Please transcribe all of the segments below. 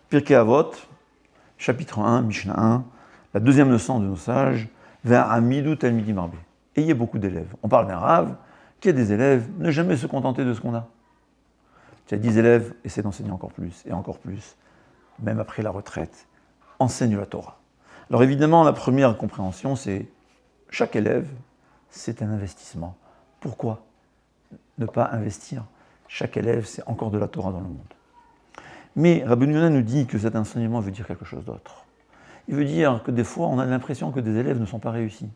Pirkei Avot, chapitre 1, Mishnah 1, la deuxième leçon de nos sages, vers Amidou Talmidim Arbe. Ayez beaucoup d'élèves. On parle d'un rave qui a des élèves, ne jamais se contenter de ce qu'on a. Tu as 10 élèves, essaie d'enseigner encore plus, et encore plus, même après la retraite. Enseigne la Torah. Alors évidemment, la première compréhension, c'est chaque élève, c'est un investissement. Pourquoi ne pas investir? Chaque élève, c'est encore de la Torah dans le monde. Mais Rabbi Yonah nous dit que cet enseignement veut dire quelque chose d'autre. Il veut dire que des fois, on a l'impression que des élèves ne sont pas réussis.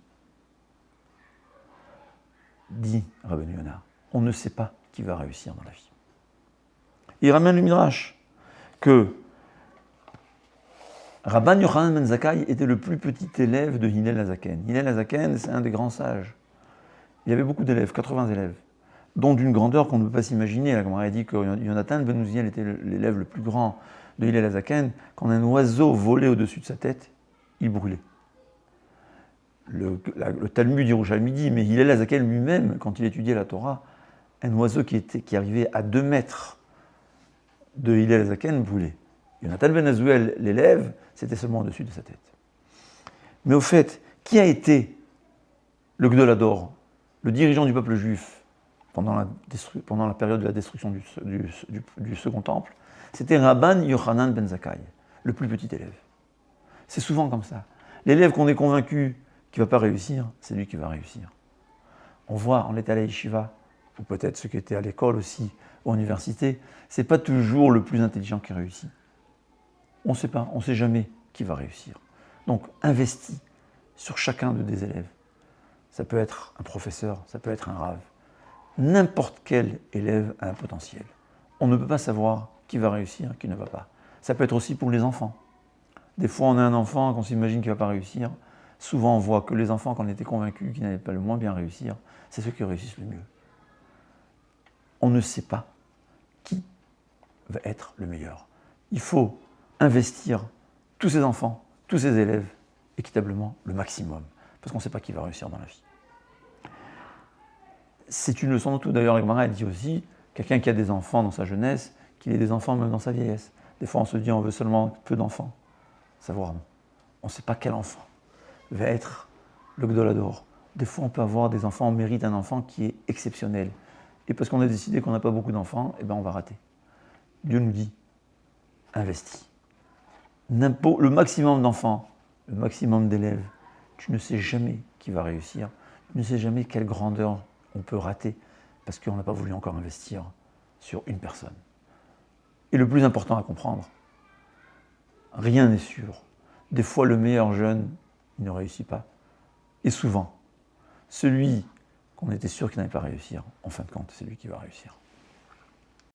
Dit Rabbi Yonah, on ne sait pas qui va réussir dans la vie. Il ramène le Midrash que Rabban Yochanan ben Zakkai était le plus petit élève de Hillel HaZaken. Hillel HaZaken, c'est un des grands sages. Il y avait beaucoup d'élèves, 80 élèves, dont d'une grandeur qu'on ne peut pas s'imaginer. La Gemara a dit que Yonatan ben Uziel était l'élève le plus grand de Hillel HaZaken. Quand un oiseau volait au-dessus de sa tête, il brûlait. Le Talmud Yerushalmi dit, mais Hillel HaZaken lui-même, quand il étudiait la Torah, un oiseau qui arrivait à 2 mètres de Hillel HaZaken brûlait. Yonatan ben Azuel, l'élève, c'était seulement au-dessus de sa tête. Mais au fait, qui a été le Gdol Hador, le dirigeant du peuple juif pendant la période de la destruction du Second Temple? C'était Rabban Yochanan ben Zakkai, le plus petit élève. C'est souvent comme ça. L'élève qu'on est convaincu qu'il ne va pas réussir, c'est lui qui va réussir. On voit, on est à la yeshiva, ou peut-être ceux qui étaient à l'école aussi, ou à l'université, c'est pas toujours le plus intelligent qui réussit. On ne sait pas, on ne sait jamais qui va réussir. Donc, investis sur chacun des élèves. Ça peut être un professeur, ça peut être un rave. N'importe quel élève a un potentiel. On ne peut pas savoir qui va réussir, qui ne va pas. Ça peut être aussi pour les enfants. Des fois, on a un enfant qu'on s'imagine qu'il ne va pas réussir. Souvent, on voit que les enfants qu'on était convaincus qu'ils n'allaient pas le moins bien réussir, c'est ceux qui réussissent le mieux. On ne sait pas qui va être le meilleur. Il faut investir tous ces enfants, tous ces élèves, équitablement, le maximum. Parce qu'on ne sait pas qui va réussir dans la vie. C'est une leçon de tout. D'ailleurs, la Gemara dit aussi, quelqu'un qui a des enfants dans sa jeunesse, qu'il ait des enfants même dans sa vieillesse. Des fois, on se dit, on veut seulement peu d'enfants. Savoir, non. On ne sait pas quel enfant va être le Gdol Hador. Des fois, on peut avoir des enfants, on mérite un enfant qui est exceptionnel. Et parce qu'on a décidé qu'on n'a pas beaucoup d'enfants, eh ben on va rater. Dieu nous dit, investis. Le maximum d'enfants, le maximum d'élèves, tu ne sais jamais qui va réussir, tu ne sais jamais quelle grandeur on peut rater, parce qu'on n'a pas voulu encore investir sur une personne. Et le plus important à comprendre, rien n'est sûr. Des fois, le meilleur jeune, il ne réussit pas. Et souvent, celui qu'on était sûr qu'il n'allait pas réussir, en fin de compte, c'est lui qui va réussir.